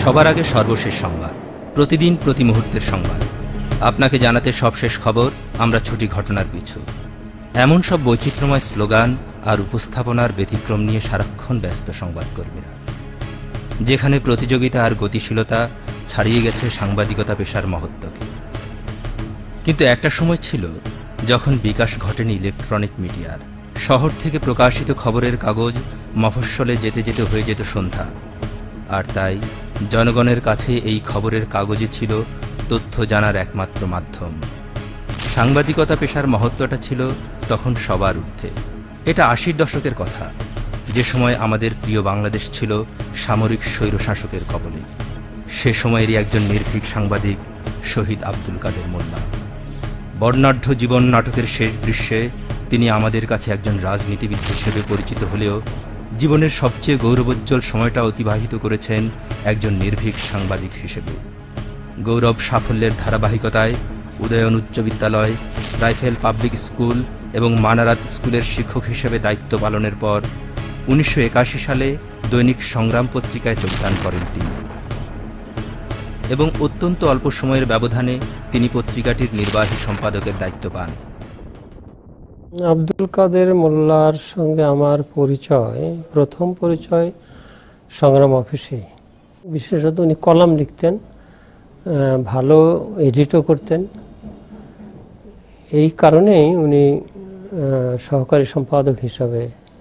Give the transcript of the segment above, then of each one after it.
সবার আগে সর্বশেষ সংবাদ, প্রতিদিন প্রতি মুহূর্তের সংবাদ, আপনাকে জানাতে সবশেষ খবর, আমরা ছুটি ঘটনার পিছু। এমন সব বৈচিত্র্যময় স্লোগান আর উপস্থাপনার ব্যতিক্রম নিয়ে সারাক্ষণ ব্যস্ত সংবাদকর্মীরা, যেখানে প্রতিযোগিতা আর গতিশীলতা ছাড়িয়ে গেছে সাংবাদিকতা পেশার মহত্বকে। কিন্তু একটা সময় ছিল যখন বিকাশ ঘটেনি ইলেকট্রনিক মিডিয়ার। শহর থেকে প্রকাশিত খবরের কাগজ মফস্বলে যেতে যেতে হয়ে যেত সন্ধ্যা, আর তাই জনগণের কাছে এই খবরের কাগজে ছিল তথ্য জানার একমাত্র মাধ্যম। সাংবাদিকতা পেশার মহত্বটা ছিল তখন সবার ঊর্ধ্বে। এটা ৮০ দশকের কথা, যে সময় আমাদের প্রিয় বাংলাদেশ ছিল সামরিক স্বৈরশাসকের কবলে। সে সময়েরই একজন নির্ভীক সাংবাদিক শহীদ আব্দুল কাদের মোল্লা। বর্ণাঢ্য জীবন নাটকের শেষ দৃশ্যে তিনি আমাদের কাছে একজন রাজনীতিবিদ হিসেবে পরিচিত হলেও জীবনের সবচেয়ে গৌরবোজ্জ্বল সময়টা অতিবাহিত করেছেন একজন নির্ভীক সাংবাদিক হিসেবে। গৌরব সাফল্যের ধারাবাহিকতায় উদয়ন উচ্চ বিদ্যালয়, রাইফেল পাবলিক স্কুল এবং মানারাত স্কুলের শিক্ষক হিসেবে দায়িত্ব পালনের পর ১৯৮১ সালে দৈনিক সংগ্রাম পত্রিকায় যোগদান করেন তিনি, এবং অত্যন্ত অল্প সময়ের ব্যবধানে তিনি পত্রিকাটির নির্বাহী সম্পাদকের দায়িত্ব পান। আব্দুল কাদের মোল্লার সঙ্গে আমার প্রথম পরিচয় সংগ্রাম অফিসে। বিশেষত উনি কলাম লিখতেন, ভালো এডিটও করতেন। এই কারণেই উনি সহকারী সম্পাদক হিসাবে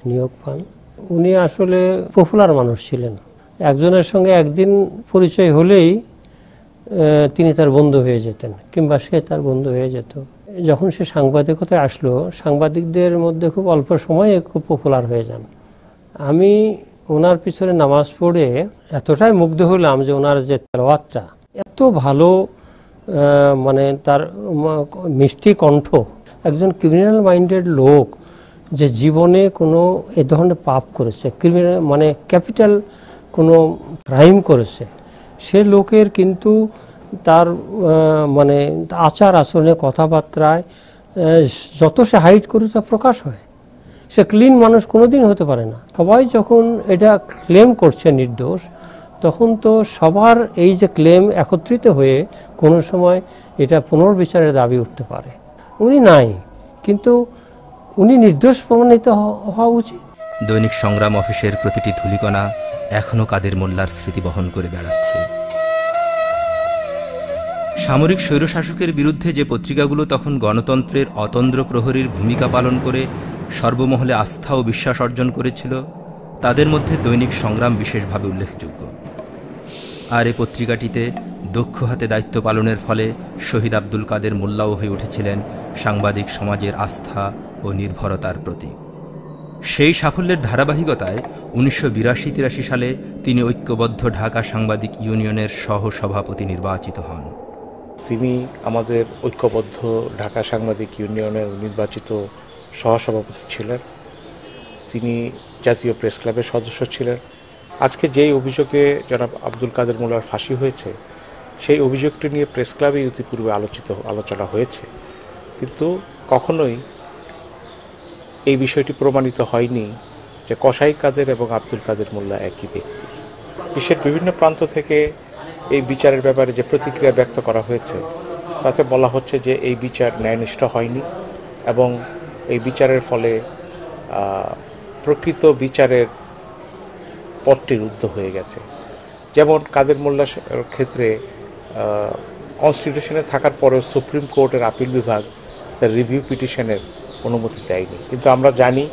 নিয়োগ পান। উনি আসলে পপুলার মানুষ ছিলেন। একজনের সঙ্গে একদিন পরিচয় হলেই তিনি তার বন্ধু হয়ে যেতেন, কিংবা সে তার বন্ধু হয়ে যেত। যখন সে সাংবাদিকতায় আসলো, সাংবাদিকদের মধ্যে খুব অল্প সময়ে খুব পপুলার হয়ে যান। আমি ওনার পিছনে নামাজ পড়ে এতটাই মুগ্ধ হলাম যে ওনার যে তেলাওয়াতটা এত ভালো, মানে তার মিষ্টি কণ্ঠ। একজন ক্রিমিনাল মাইন্ডেড লোক যে জীবনে কোনো এ ধরনের পাপ করেছে, ক্রিমিনাল মানে ক্যাপিটাল কোনো ক্রাইম করেছে, সে লোকের কিন্তু তার মানে আচার আচরণে, কথাবার্তায় যত সে হাইড করে তা প্রকাশ হয়। সে ক্লিন মানুষ কোনোদিন হতে পারে না। সবাই যখন এটা ক্লেম করছে নির্দোষ, তখন তো সবার এই যে ক্লেম একত্রিত হয়ে কোনো সময় এটা পুনর্বিচারের দাবি উঠতে পারে। উনি নাই, কিন্তু উনি নির্দোষ প্রমাণিত হওয়া উচিত। দৈনিক সংগ্রাম অফিসের প্রতিটি ধূলিকণা এখনও কাদের মোল্লার স্মৃতি বহন করে বেড়াচ্ছে। সামরিক স্বৈরশাসকের বিরুদ্ধে যে পত্রিকাগুলো তখন গণতন্ত্রের অতন্দ্র প্রহরীর ভূমিকা পালন করে সর্বমহলে আস্থা ও বিশ্বাস অর্জন করেছিল, তাদের মধ্যে দৈনিক সংগ্রাম বিশেষভাবে উল্লেখযোগ্য। আর এ পত্রিকাটিতে দক্ষ হাতে দায়িত্ব পালনের ফলে শহীদ আব্দুল কাদের মোল্লাও হয়ে উঠেছিলেন সাংবাদিক সমাজের আস্থা ও নির্ভরতার প্রতীক। সেই সাফল্যের ধারাবাহিকতায় ১৯৮২-৮৩ সালে তিনি ঐক্যবদ্ধ ঢাকা সাংবাদিক ইউনিয়নের সহসভাপতি নির্বাচিত হন। তিনি আমাদের ঐক্যবদ্ধ ঢাকা সাংবাদিক ইউনিয়নের নির্বাচিত সহসভাপতি ছিলেন। তিনি জাতীয় প্রেস ক্লাবের সদস্য ছিলেন। আজকে যেই অভিযোগে জনাব আব্দুল কাদের মোল্লার ফাঁসি হয়েছে, সেই অভিযোগটি নিয়ে প্রেস ক্লাবে ইতিপূর্বে আলোচনা হয়েছে, কিন্তু কখনোই এই বিষয়টি প্রমাণিত হয়নি যে কসাই কাদের এবং আব্দুল কাদের মোল্লা একই ব্যক্তি। বিশ্বের বিভিন্ন প্রান্ত থেকে এই বিচারের ব্যাপারে যে প্রতিক্রিয়া ব্যক্ত করা হয়েছে, তাতে বলা হচ্ছে যে এই বিচার ন্যায়নিষ্ঠ হয়নি এবং এই বিচারের ফলে প্রকৃত বিচারের পথটি রুদ্ধ হয়ে গেছে। যেমন কাদের মোল্লার ক্ষেত্রে কনস্টিটিউশনে থাকার পরেও সুপ্রিম কোর্টের আপিল বিভাগ তার রিভিউ পিটিশনের অনুমতি দেয়নি। কিন্তু আমরা জানি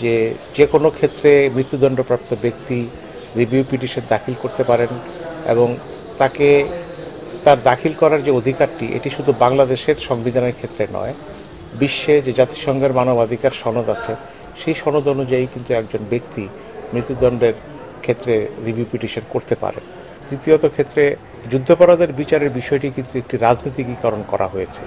যে যে কোনো ক্ষেত্রে মৃত্যুদণ্ডপ্রাপ্ত ব্যক্তি রিভিউ পিটিশন দাখিল করতে পারেন, এবং তাকে তার দাখিল করার যে অধিকারটি, এটি শুধু বাংলাদেশের সংবিধানের ক্ষেত্রে নয়, বিশ্বে যে জাতিসংঘের মানবাধিকার সনদ আছে, সেই সনদ অনুযায়ী কিন্তু একজন ব্যক্তি মৃত্যুদণ্ডের ক্ষেত্রে রিভিউ পিটিশন করতে পারেন। দ্বিতীয়ত ক্ষেত্রে যুদ্ধাপরাধের বিচারের বিষয়টি কিন্তু একটি রাজনীতিকীকরণ করা হয়েছে।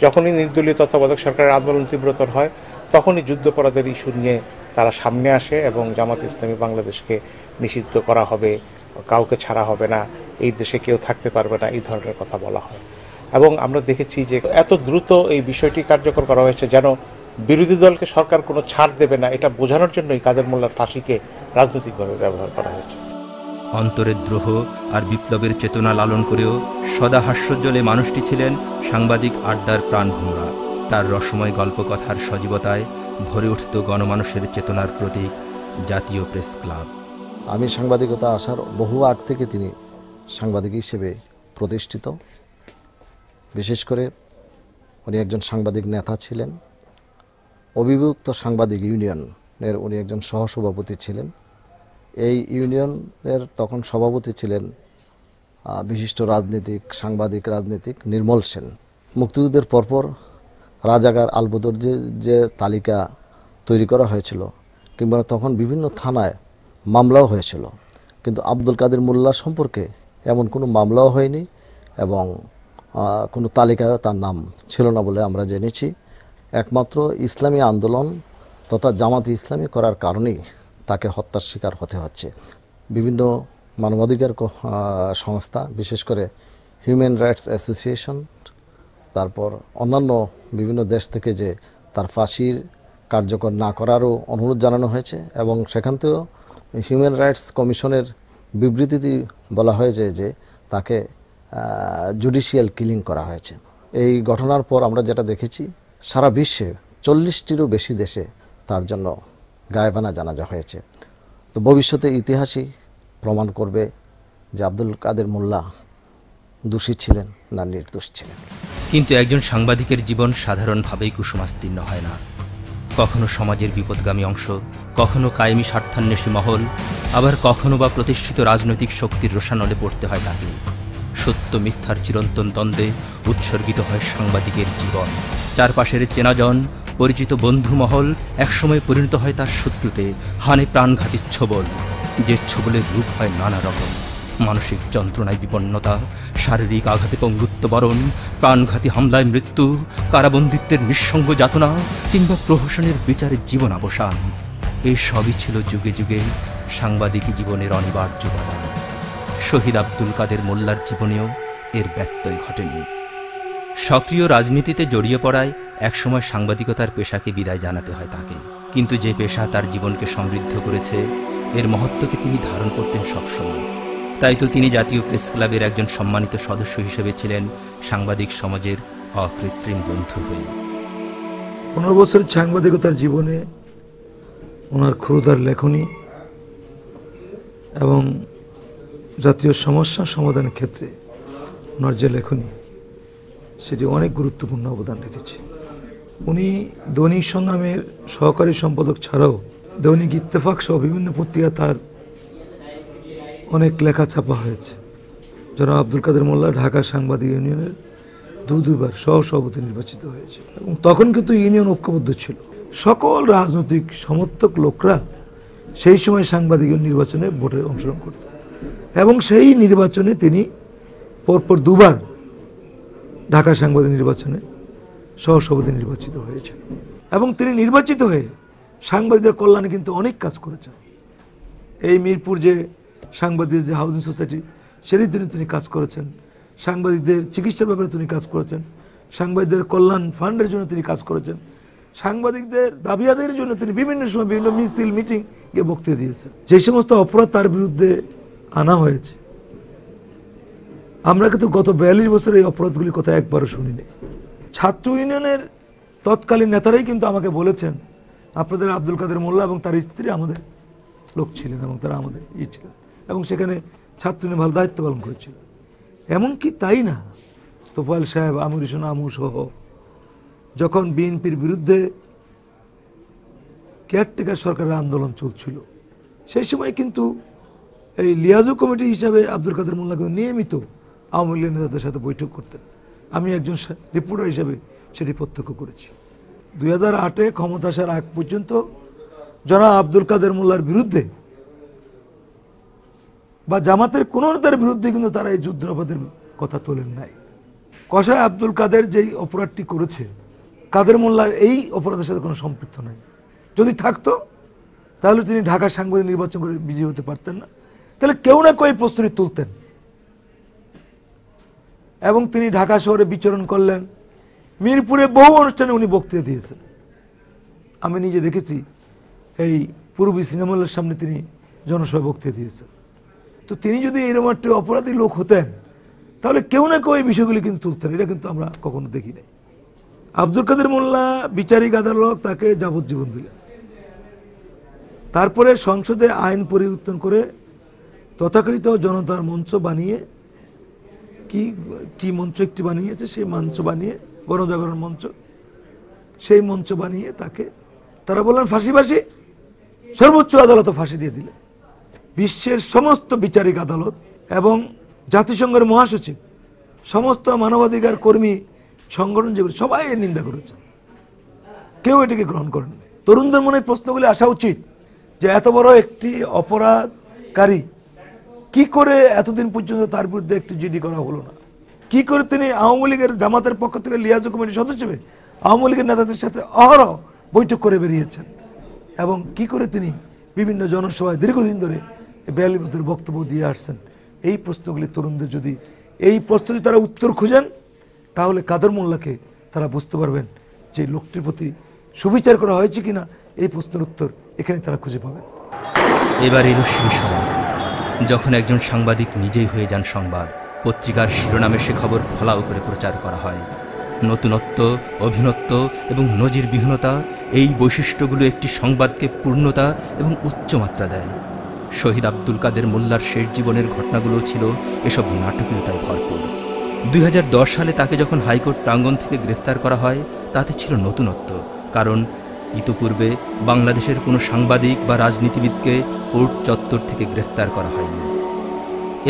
যখনই নির্দলীয় তত্ত্বাবধায়ক সরকারের আন্দোলন তীব্রতর হয়, তখনই যুদ্ধাপরাধের ইস্যু নিয়ে তারা সামনে আসে এবং জামাত ইসলামী বাংলাদেশকে নিষিদ্ধ করা হবে, কাউকে ছাড়া হবে না, এই দেশে কেউ থাকতে পারবে না, এই ধরনের কথা বলা হয়। এবং আমরা দেখেছি যে এত দ্রুত এই বিষয়টি কার্যকর করা হয়েছে যেন বিরোধী দলকে সরকার কোনো ছাড় দেবে না, এটা বোঝানোর জন্যই কাদের মোল্লার ফাঁসিকে রাজনৈতিকভাবে ব্যবহার করা হয়েছে। অন্তরের দ্রোহ আর বিপ্লবের চেতনা লালন করেও সদা হাস্যোজ্জ্বলে মানুষটি ছিলেন সাংবাদিক আড্ডার প্রাণভোমরা। তার রসময় গল্পকথার সজীবতায় ভরে উঠত গণমানুষের চেতনার প্রতীক জাতীয় প্রেস ক্লাব। আমি সাংবাদিকতা আসার বহু আগ থেকে তিনি সাংবাদিক হিসেবে প্রতিষ্ঠিত। বিশেষ করে উনি একজন সাংবাদিক নেতা ছিলেন। অবিভক্ত সাংবাদিক ইউনিয়নের উনি একজন সহসভাপতি ছিলেন। এই ইউনিয়নের তখন সভাপতি ছিলেন বিশিষ্ট রাজনীতিক নির্মল সেন। মুক্তিযুদ্ধের পরপর রাজাকার আলবদর যে তালিকা তৈরি করা হয়েছিল, কিংবা তখন বিভিন্ন থানায় মামলাও হয়েছিল, কিন্তু আব্দুল কাদের মোল্লা সম্পর্কে এমন কোনো মামলাও হয়নি এবং কোনো তালিকায় তার নাম ছিল না বলে আমরা জেনেছি। একমাত্র ইসলামী আন্দোলন তথা জামাত ইসলামী করার কারণেই তাকে হত্যার শিকার হতে হচ্ছে। বিভিন্ন মানবাধিকার সংস্থা, বিশেষ করে হিউম্যান রাইটস অ্যাসোসিয়েশন, তারপর অন্যান্য বিভিন্ন দেশ থেকে যে তার ফাঁসির কার্যকর না করারও অনুরোধ জানানো হয়েছে এবং সেখান থেকেও হিউম্যান রাইটস কমিশনের বিবৃতিতে বলা হয়েছে যে তাকে জুডিশিয়াল কিলিং করা হয়েছে। এই ঘটনার পর আমরা যেটা দেখেছি, সারা বিশ্বে 40টিরও বেশি দেশে তার জন্য গায়েবানা জানাজা হয়েছে। তো ভবিষ্যতে ইতিহাসই প্রমাণ করবে যে আব্দুল কাদের মোল্লা দোষী ছিলেন না নির্দোষ ছিলেন। কিন্তু একজন সাংবাদিকের জীবন সাধারণভাবেই কুসুমাস্তীর্ণ হয় না। কখনো সমাজের বিপদগামী অংশ, কখনো কায়েমি স্বার্থান্বেষী মহল, আবার কখনো বা প্রতিষ্ঠিত রাজনৈতিক শক্তির রোষানলে পড়তে হয় তাকে। সত্য মিথ্যার চিরন্তন দ্বন্দ্বে উৎসর্গিত হয় সাংবাদিকের জীবন। চারপাশের চেনাজন, পরিচিত বন্ধুমহল একসময় পরিণত হয় তার শত্রুতে, হানে প্রাণঘাতী ছোবল, যে ছোবলের রূপ হয় নানা রকম। মানসিক যন্ত্রণায় বিপন্নতা, শারীরিক আঘাতে পঙ্গুত্ববরণ, প্রাণঘাতী হামলায় মৃত্যু, কারাবন্দিত্বের নিঃসঙ্গ যাতনা, কিংবা প্রহসনের বিচারের জীবনাবসান, এই সবই ছিল যুগে যুগে সাংবাদিকী জীবনের অনিবার্য উপাদান। শহীদ আব্দুল কাদের মোল্লার জীবনেও এর ব্যত্যয় ঘটেনি। সক্রিয় রাজনীতিতে জড়িয়ে পড়ায় একসময় সাংবাদিকতার পেশাকে বিদায় জানাতে হয় তাকে। কিন্তু যে পেশা তার জীবনকে সমৃদ্ধ করেছে, এর মহত্বকে তিনি ধারণ করতেন সবসময়। তাই তো তিনি জাতীয় প্রেস ক্লাবের একজন সম্মানিত সদস্য হিসেবে ছিলেন সাংবাদিক সমাজের অকৃত্রিম বন্ধু হয়ে। 15 বছর সাংবাদিকতার জীবনে ওনার ক্ষুরধার লেখনী এবং জাতীয় সমস্যা সমাধানের ক্ষেত্রে ওনার যে লেখনী, সেটি অনেক গুরুত্বপূর্ণ অবদান রেখেছে। উনি দৈনিক সংগ্রামের সহকারী সম্পাদক ছাড়াও দৈনিক ইত্তেফাক সহ বিভিন্ন পত্রিকা তার অনেক লেখা ছাপা হয়েছে। জনাব আব্দুল কাদের মোল্লা ঢাকা সাংবাদিক ইউনিয়নের দুবার সহসভাপতি নির্বাচিত হয়েছে এবং তখন কিন্তু ইউনিয়ন ঐক্যবদ্ধ ছিল। সকল রাজনৈতিক সমর্থক লোকরা সেই সময় সাংবাদিক নির্বাচনে ভোটে অংশগ্রহণ করতেন এবং সেই নির্বাচনে তিনি পরপর দুবার ঢাকা সাংবাদিক নির্বাচনে সহসভাপতি নির্বাচিত হয়েছেন এবং তিনি নির্বাচিত হয়ে সাংবাদিকদের কল্যাণে কিন্তু অনেক কাজ করেছেন। এই মিরপুর যে সাংবাদিক যে হাউজিং সোসাইটি, সেটির জন্য তিনি কাজ করেছেন। সাংবাদিকদের চিকিৎসার ব্যাপারে তিনি কাজ করেছেন। সাংবাদিকদের কল্যাণ ফান্ডের জন্য তিনি কাজ করেছেন। সাংবাদিকদের দাবি আদায়ের জন্য তিনি বিভিন্ন সময় বিভিন্ন মিছিল মিটিং গিয়ে বক্তৃতা দিয়েছেন। যে সমস্ত অপরাধ তার বিরুদ্ধে আনা হয়েছে, আমরা কিন্তু গত 42 বছরে এই অপরাধগুলির কথা একবারও শুনিনি। ছাত্র ইউনিয়নের তৎকালীন নেতারাই কিন্তু আমাকে বলেছেন, আপনাদের আব্দুল কাদের মোল্লা এবং তার স্ত্রী আমাদের লোক ছিলেন এবং তারা আমাদের ছিলেন এবং সেখানে ছাত্র ইউনিয়ন ভালো দায়িত্ব পালন করেছিল। এমনকি তাই না, তোফায়েল সাহেব, আমর হোসেন আমু সহ যখন বিএনপির বিরুদ্ধে কেয়ারটেকার সরকারের আন্দোলন চলছিল, সেই সময় কিন্তু এই লিয়াজু কমিটি হিসাবে আব্দুল কাদের মোল্লা নিয়মিত আওয়ামী লীগ নেতাদের সাথে বৈঠক করতেন। আমি একজন রিপোর্টার হিসাবে সেটি প্রত্যক্ষ করেছি। 2008-এ ক্ষমতা আসার আগ পর্যন্ত জনাব আব্দুল কাদের মোল্লার বিরুদ্ধে বা জামাতের কোনো নেতার বিরুদ্ধে কিন্তু তারা এই যুদ্ধাপরাধের কথা তোলেন নাই। কসাই আব্দুল কাদের যেই অপরাধটি করেছে, কাদের মোল্লার এই অপরাধের সাথে কোনো সম্পৃক্ত নাই। যদি থাকতো তাহলে তিনি ঢাকা সাংবাদিক নির্বাচন করে বিজয়ী হতে পারতেন না। তাহলে কেউ না কেউ এই প্রস্তুতি তুলতেন এবং তিনি ঢাকা শহরে বিচরণ করলেন। মিরপুরে বহু অনুষ্ঠানে উনি বক্তৃতা দিয়েছেন। আমি নিজে দেখেছি এই পূর্বী সিনেমা হলের সামনে তিনি জনসভায় বক্তৃতা দিয়েছেন তো তিনি যদি এরকম একটা অপরাধী লোক হতেন তাহলে কেউ না কেউ এই বিষয়গুলি কিন্তু তুলতেন, এটা কিন্তু আমরা কখনো দেখি নাই। আব্দুল কাদের মোল্লা বিচারিক আদালত তাকে যাবজ্জীবন দিলেন, তারপরে সংসদে আইন পরিবর্তন করে তথাকথিত জনতার মঞ্চ বানিয়ে কি মঞ্চ একটি বানিয়েছে, সেই মঞ্চ বানিয়ে গণজাগরণ মঞ্চ, সেই মঞ্চ বানিয়ে তারা বললেন ফাঁসিবাসী, সর্বোচ্চ আদালত ফাঁসি দিয়ে দিলেন। বিশ্বের সমস্ত বিচারিক আদালত এবং জাতিসংঘের মহাসচিব, সমস্ত মানবাধিকার কর্মী সংগঠন, যেগুলো সবাই এর নিন্দা করেছে, কেউ এটাকে গ্রহণ করেন। তরুণদের মনে প্রশ্নগুলি আসা উচিত যে এত বড় একটি অপরাধকারী কি করে এতদিন পর্যন্ত তার বিরুদ্ধে একটি জিডি করা হলো না? কি করে তিনি আওয়ামী লীগের জামাতের পক্ষ থেকে লিয়াজু কমিটির সদস্য হিসেবে আওয়ামী লীগের নেতাদের সাথে অহরহ বৈঠক করে বেরিয়েছেন, এবং কি করে তিনি বিভিন্ন জনসভায় দীর্ঘদিন ধরে 42 বছর বক্তব্য দিয়ে আসছেন? এই প্রশ্নগুলি তরুণদের যদি এই প্রশ্ন যদি তারা উত্তর খুঁজেন, তাহলে কাদের মোল্লাকে তারা বুঝতে পারবেন যে লোকটির প্রতি সুবিচার করা হয়েছে কিনা। এই প্রশ্নের উত্তর এখানে তারা খুঁজে পাবেন। এবার এলো সেই সময় যখন একজন সাংবাদিক নিজেই হয়ে যান সংবাদ। পত্রিকার শিরোনামে সে খবর ফলাও করে প্রচার করা হয়। নতুনত্ব, অভিনত্ব এবং নজিরবিহীনতা, এই বৈশিষ্ট্যগুলো একটি সংবাদকে পূর্ণতা এবং উচ্চমাত্রা দেয়। শহীদ আব্দুল কাদের মোল্লার শেষ জীবনের ঘটনাগুলো ছিল এসব নাটকীয়তায় ভরপুর। 2010 সালে তাকে যখন হাইকোর্ট প্রাঙ্গণ থেকে গ্রেফতার করা হয়, তাতে ছিল নতুনত্ব, কারণ ইতিপূর্বে বাংলাদেশের কোনো সাংবাদিক বা রাজনীতিবিদকে কোর্ট চত্বর থেকে গ্রেফতার করা হয়নি।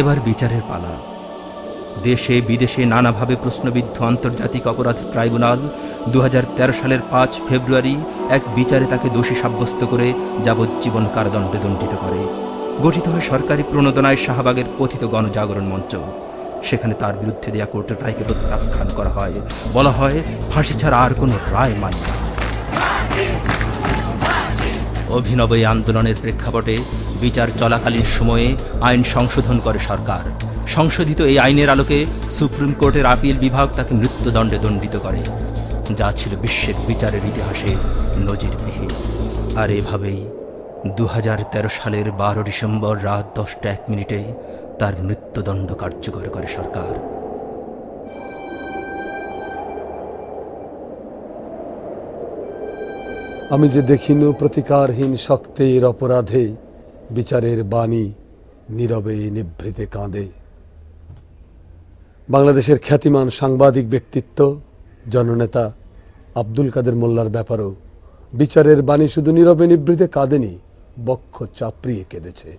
এবার বিচারের পালা। দেশে বিদেশে নানাভাবে প্রশ্নবিদ্ধ আন্তর্জাতিক অপরাধ ট্রাইব্যুনাল 2013 সালের 5 ফেব্রুয়ারি এক বিচারে তাকে দোষী সাব্যস্ত করে যাবজ্জীবন কারাদণ্ডে দণ্ডিত করে। গঠিত হয় সরকারি প্রণোদনায় শাহবাগের কথিত গণজাগরণ মঞ্চ। সেখানে তার বিরুদ্ধে দেয়া কোর্টের রায়কে প্রত্যাখ্যান করা হয়। বলা হয় ফাঁসি ছাড়া আর কোনো রায় মান্য না। অভিনব এই আন্দোলনের প্রেক্ষাপটে বিচার চলাকালীন সময়ে আইন সংশোধন করে সরকার। সংশোধিত এই আইনের আলোকে সুপ্রিম কোর্টের আপিল বিভাগ তাকে মৃত্যুদণ্ডে দণ্ডিত করে, যা ছিল বিশ্বের বিচারের ইতিহাসে নজিরবিহীন। আর এভাবেই 2013 সালের 12 ডিসেম্বর রাত 10টা 1 মিনিটে তার মৃত্যুদণ্ড কার্যকর করে সরকার। আমি যে দেখিনু প্রতিকারহীন শক্তের অপরাধে, বিচারের বাণী নীরবে নিভৃতে কাঁদে। বাংলাদেশের খ্যাতিমান সাংবাদিক ব্যক্তিত্ব জননেতা আব্দুল কাদের মোল্লার ব্যাপারেও বিচারের বাণী শুধু নীরবে নিভৃতে কাঁদেনি, বক্ষ চাপড়িয়ে কেঁদেছে।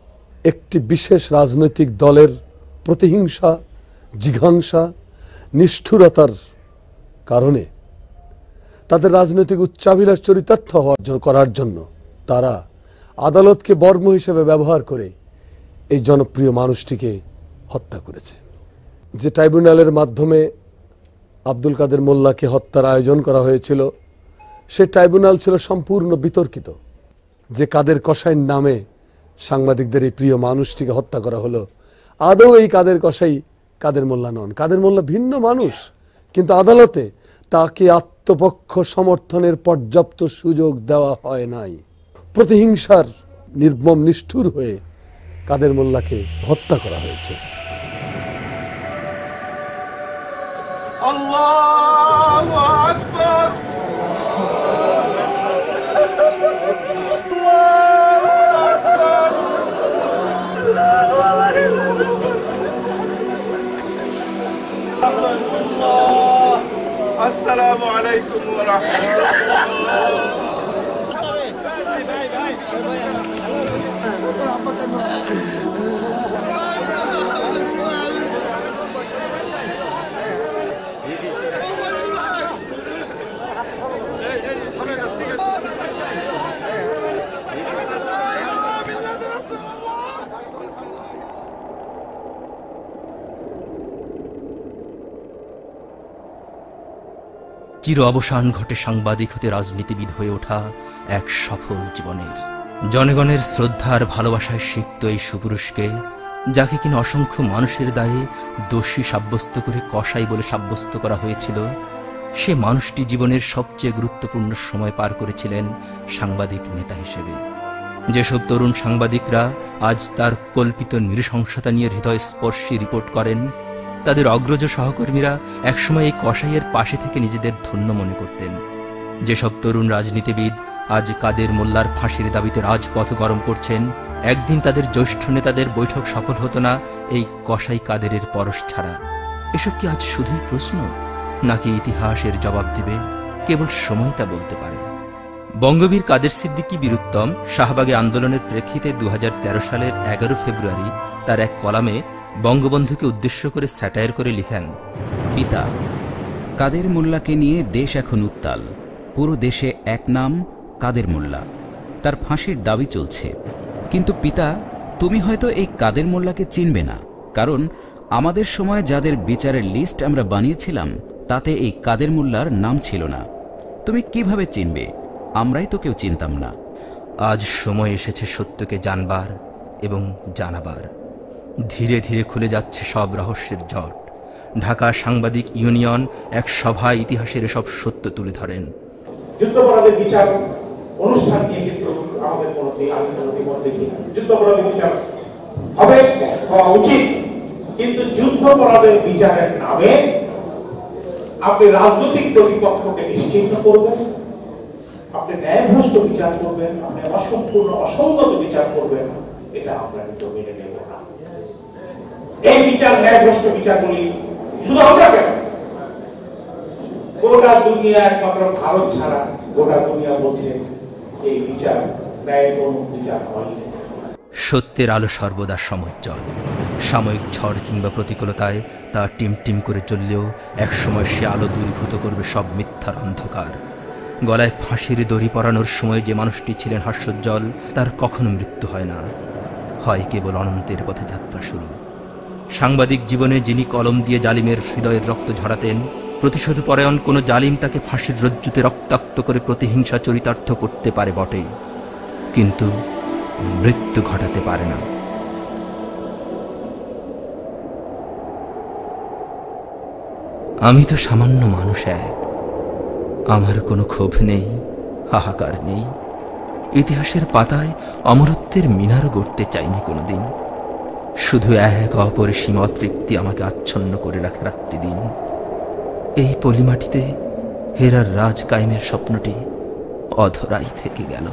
একটি বিশেষ রাজনৈতিক দলের প্রতিহিংসা, জিঘাংসা, নিষ্ঠুরতার কারণে তাদের রাজনৈতিক উচ্চাভিলাষ চরিতার্থ করার জন্য তারা আদালতকে বর্ম হিসেবে ব্যবহার করে এই জনপ্রিয় মানুষটিকে হত্যা করেছে। যে ট্রাইব্যুনালের মাধ্যমে আব্দুল কাদের মোল্লাকে হত্যার আয়োজন করা হয়েছিল, সে ট্রাইব্যুনাল ছিল সম্পূর্ণ বিতর্কিত। যে কাদের কসাইয়ের নামে সাংবাদিকদের এই প্রিয় মানুষটিকে হত্যা করা হলো, আদৌ এই কাদের কসাই কাদের মোল্লা নন। কাদের মোল্লা ভিন্ন মানুষ, কিন্তু আদালতে তাকে আত্মপক্ষ সমর্থনের পর্যাপ্ত সুযোগ দেওয়া হয় নাই। প্রতিহিংসার নির্মম নিষ্ঠুর হয়ে কাদের মোল্লাকে হত্যা করা হয়েছে। আল্লাহু আকবার। আসসালামু আলাইকুম ওয়া রাহমাতুল্লাহ। চির অবসান ঘটে সাংবাদিক হতে রাজনীতিবিদ হয়ে ওঠা এক সফল জীবনের। জনগণের শ্রদ্ধার ভালোবাসায় সিক্ত এই সুপুরুষকে, যাকে কিনা অসংখ্য মানুষের দায়ে দোষী সাব্যস্ত করে কসাই বলে সাব্যস্ত করা হয়েছিল, সে মানুষটি জীবনের সবচেয়ে গুরুত্বপূর্ণ সময় পার করেছিলেন সাংবাদিক নেতা হিসেবে। যেসব তরুণ সাংবাদিকরা আজ তার কল্পিত নৃশংসতা নিয়ে হৃদয়স্পর্শী রিপোর্ট করেন, তাদের অগ্রজ সহকর্মীরা একসময় এই কসাইয়ের পাশে থেকে নিজেদের ধন্য মনে করতেন। যেসব তরুণ রাজনীতিবিদ আজ কাদের মোল্লার ফাঁসির দাবিতে রাজপথ গরম করছেন, একদিন তাদের জ্যেষ্ঠ নেতাদের বৈঠক সফল হতো না এই কসাই কাদেরের পরশ ছাড়া। এসব কি আজ শুধুই প্রশ্ন, নাকি ইতিহাসের জবাব দিবে? কেবল সময় তা বলতে পারে। বঙ্গবীর কাদের সিদ্দিকী বীরুত্তম শাহবাগে আন্দোলনের প্রেক্ষিতে 2013 সালের 11 ফেব্রুয়ারি তার এক কলামে বঙ্গবন্ধুকে উদ্দেশ্য করে স্যাটায়ার করে লিখেন, পিতা কাদের মোল্লাকে নিয়ে দেশ এখন উত্তাল। পুরো দেশে এক নাম কাদের মোল্লা, তার ফাঁসির দাবি চলছে। কিন্তু পিতা, তুমি হয়তো এই কাদের মোল্লাকে চিনবে না, কারণ আমাদের সময় যাদের বিচারের লিস্ট আমরা বানিয়েছিলাম তাতে এই কাদের মোল্লার নাম ছিল না। তুমি কিভাবে চিনবে? আমরাই তো কেউ চিনতাম না। আজ সময় এসেছে সত্যকে জানবার এবং জানাবার। ধীরে ধীরে খুলে যাচ্ছে সব রহস্যের জট। ঢাকা সাংবাদিক ইউনিয়ন এক সভায় ইতিহাসের সব সত্য তুলে ধরেন। যুদ্ধাপরাধের বিচার অনুষ্ঠান নিয়ে কিন্তু আমাদের যুদ্ধাপরাধের বিচার হবে, হওয়া উচিত, কিন্তু যুদ্ধাপরাধের বিচারের নামে আপনি রাজনৈতিক প্রতিপক্ষকে নিশ্চিন্ত করবেন, আপনি ন্যায়ভ্রষ্ট বিচার করবেন, আপনি অসম্পূর্ণ অসংগত বিচার করবেন, এটা আমরা কিন্তু মেনে নেব না। এই বিচার ন্যায়ভ্রষ্ট বিচারগুলি শুধু আমরা কেন, গোটা দুনিয়া, একমাত্র ভারত ছাড়া গোটা দুনিয়া বলছে এই বিচার ন্যায়পূর্ণ বিচার হয়। সত্যের আলো সর্বদা সমুজ্জ্বল। সাময়িক ঝড় কিংবা প্রতিকূলতায় তা টিমটিম করে চললেও একসময় সে আলো দূরীভূত করবে সব মিথ্যার অন্ধকার। গলায় ফাঁসির দড়ি পরানোর সময় যে মানুষটি ছিলেন হাস্যোজ্জ্বল, তার কখনো মৃত্যু হয় না, হয় কেবল অনন্তের পথে যাত্রা শুরু। সাংবাদিক জীবনে যিনি কলম দিয়ে জালিমের হৃদয়ের রক্ত ঝরাতেন, প্রতিশোধ পরায়ণ কোনো জালিম তাকে ফাঁসির রজ্জুতে রক্তাক্ত করে প্রতিহিংসা চরিতার্থ করতে পারে বটে, কিন্তু মৃত্যু ঘটাতে পারে না। আমি তো সামান্য মানুষ এক, আমার কোনো ক্ষোভ নেই, হাহাকার নেই। ইতিহাসের পাতায় অমরত্বের মিনারও গড়তে চাইনি কোনোদিন। শুধু এক অপরিসীম অতৃপ্তি আমাকে আচ্ছন্ন করে রাখে রাত্রিদিন। এই পলিমাটিতে হেরার রাজ কায়েমের স্বপ্নটি অধরাই থেকে গেল।